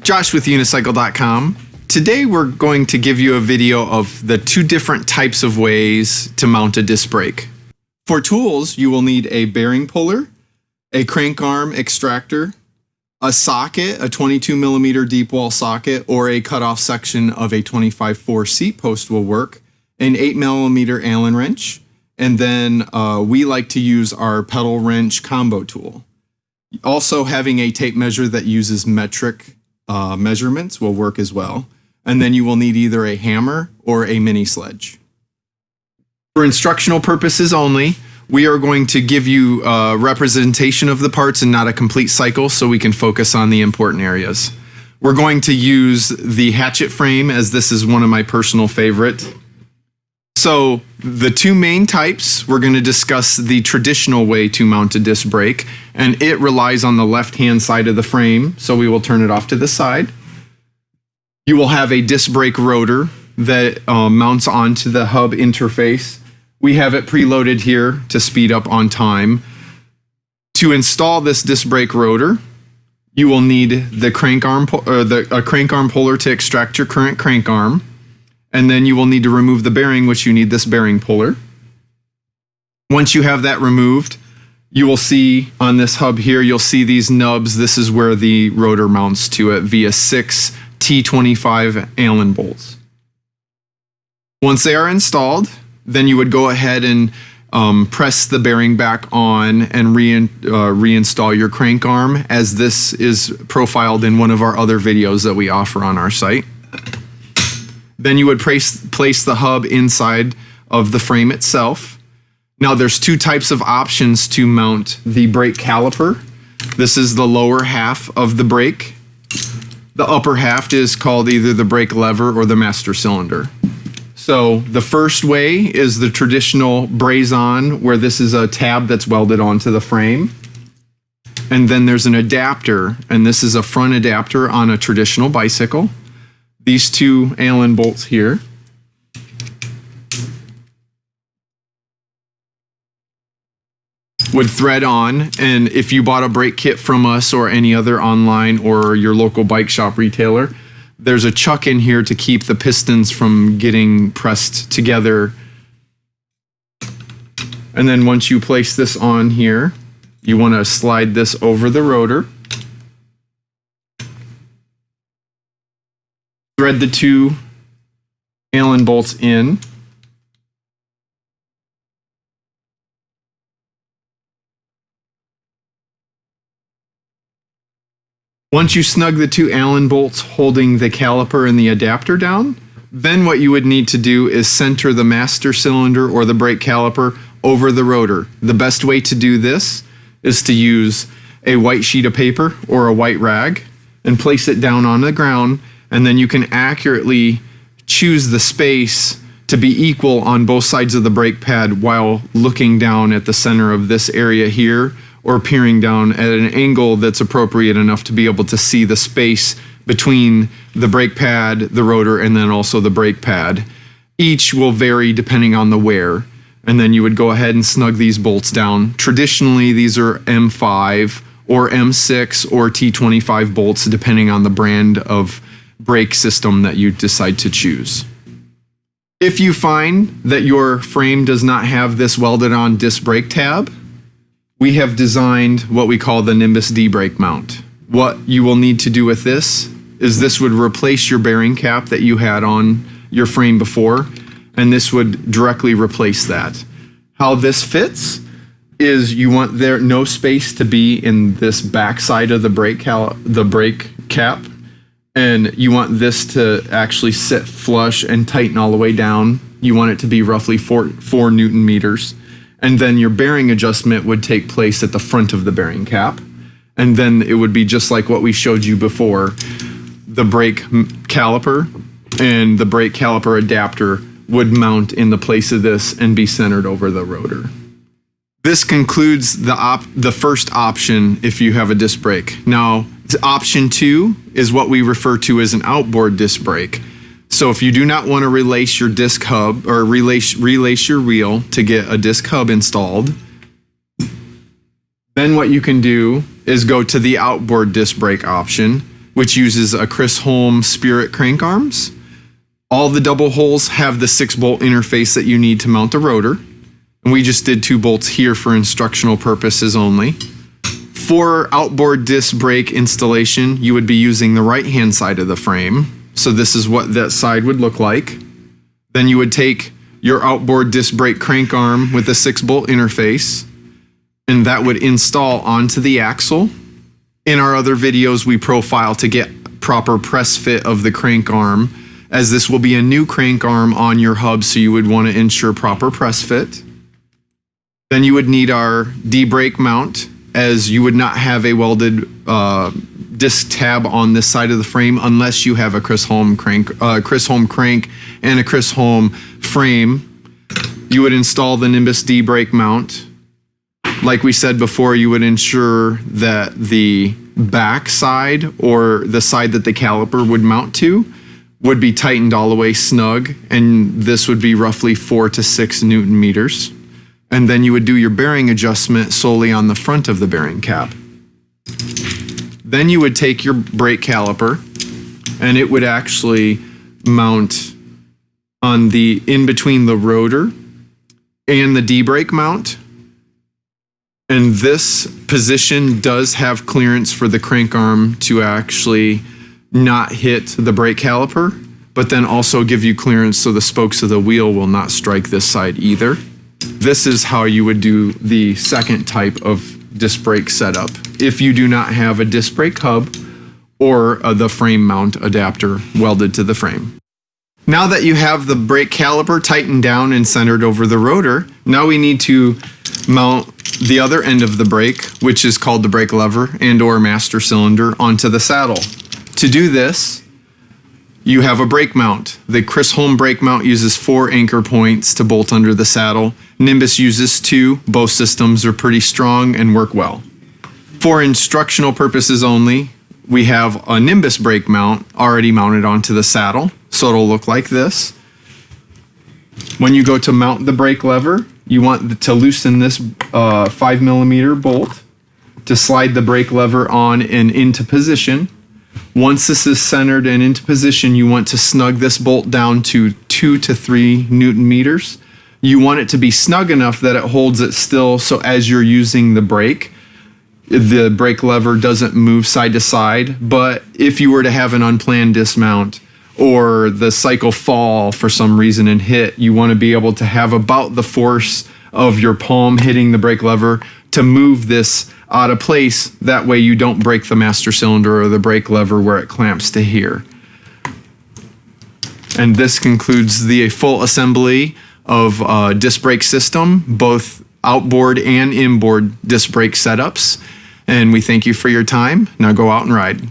Josh with Unicycle.com. Today we're going to give you a video of the two different types of ways to mount a disc brake. For tools, you will need a bearing puller, a crank arm extractor, a socket, a 22mm deep wall socket, or a cutoff section of a 25/4 seat post will work, an 8mm Allen wrench, and then we like to use our pedal wrench combo tool. Also, having a tape measure that uses metric measurements will work as well. And then you will need either a hammer or a mini sledge. For instructional purposes only, we are going to give you a representation of the parts and not a complete cycle so we can focus on the important areas. We're going to use the hatchet frame, as this is one of my personal favorite. So the two main types, we're going to discuss the traditional way to mount a disc brake, and it relies on the left-hand side of the frame, so we will turn it off to the side. You will have a disc brake rotor that mounts onto the hub interface. We have it preloaded here to speed up on time. To install this disc brake rotor, you will need the crank arm puller to extract your current crank arm. And then you will need to remove the bearing, which you need this bearing puller. Once you have that removed, you will see on this hub here, you'll see these nubs. This is where the rotor mounts to it via 6 T25 Allen bolts. Once they are installed, then you would go ahead and press the bearing back on and reinstall your crank arm, as this is profiled in one of our other videos that we offer on our site. Then you would place the hub inside of the frame itself. Now there's two types of options to mount the brake caliper. This is the lower half of the brake. The upper half is called either the brake lever or the master cylinder. So the first way is the traditional braze-on, where this is a tab that's welded onto the frame. And then there's an adapter, and this is a front adapter on a traditional bicycle. These two Allen bolts here. Would thread on, and if you bought a brake kit from us or any other online or your local bike shop retailer, there's a chuck in here to keep the pistons from getting pressed together. And then once you place this on here, you want to slide this over the rotor. Thread the two Allen bolts in. Once you snug the two Allen bolts holding the caliper and the adapter down, then what you would need to do is center the master cylinder or the brake caliper over the rotor. The best way to do this is to use a white sheet of paper or a white rag and place it down on the ground, and then you can accurately choose the space to be equal on both sides of the brake pad while looking down at the center of this area here, or peering down at an angle that's appropriate enough to be able to see the space between the brake pad, the rotor, and then also the brake pad. Each will vary depending on the wear. And then you would go ahead and snug these bolts down. Traditionally, these are M5 or M6 or T25 bolts, depending on the brand of brake system that you decide to choose. If you find that your frame does not have this welded on disc brake tab, we have designed what we call the Nimbus D-brake mount. What you will need to do with this is this would replace your bearing cap that you had on your frame before, and this would directly replace that. How this fits is you want there no space to be in this back side of the brake cap, and you want this to actually sit flush and tighten all the way down. You want it to be roughly 4 Newton meters. And then your bearing adjustment would take place at the front of the bearing cap. And then it would be just like what we showed you before. The brake caliper and the brake caliper adapter would mount in the place of this and be centered over the rotor. This concludes the first option if you have a disc brake. Now, option 2 is what we refer to as an outboard disc brake. So if you do not want to relace your disc hub or relace your wheel to get a disc hub installed, then what you can do is go to the outboard disc brake option. which uses a Chris Holm Spirit crank arms. All the double holes have the 6-bolt interface that you need to mount the rotor. And we just did 2 bolts here for instructional purposes only. For outboard disc brake installation, you would be using the right-hand side of the frame. So this is what that side would look like. Then you would take your outboard disc brake crank arm with a 6-bolt interface, and that would install onto the axle. In our other videos, we profile to get proper press fit of the crank arm, as this will be a new crank arm on your hub, so you would want to ensure proper press fit. Then you would need our D-brake mount, as you would not have a welded disc tab on this side of the frame unless you have a Chris Holm crank and a Chris Holm frame. You would install the Nimbus D-brake mount. Like we said before, you would ensure that the back side, or the side that the caliper would mount to, would be tightened all the way snug, and this would be roughly 4 to 6 Newton meters. And then you would do your bearing adjustment solely on the front of the bearing cap. Then you would take your brake caliper, and it would actually mount on the in between the rotor and the D-brake mount. And this position does have clearance for the crank arm to actually not hit the brake caliper, but then also give you clearance so the spokes of the wheel will not strike this side either. This is how you would do the second type of disc brake setup if you do not have a disc brake hub or the frame mount adapter welded to the frame. Now that you have the brake caliper tightened down and centered over the rotor, now we need to mount the other end of the brake, which is called the brake lever and or master cylinder, onto the saddle. To do this, you have a brake mount. The Chris Holm brake mount uses 4 anchor points to bolt under the saddle. Nimbus uses 2. Both systems are pretty strong and work well. For instructional purposes only, we have a Nimbus brake mount already mounted onto the saddle, so it'll look like this. When you go to mount the brake lever, you want to loosen this 5mm bolt to slide the brake lever on and into position. Once this is centered and into position, you want to snug this bolt down to 2 to 3 Newton meters. You want it to be snug enough that it holds it still, so as you're using the brake lever doesn't move side to side. But if you were to have an unplanned dismount or the cycle fall for some reason and hit, you want to be able to have about the force of your palm hitting the brake lever to move this out of place. That way you don't break the master cylinder or the brake lever where it clamps to here. And this concludes the full assembly of disc brake system, both outboard and inboard disc brake setups. And we thank you for your time. Now go out and ride.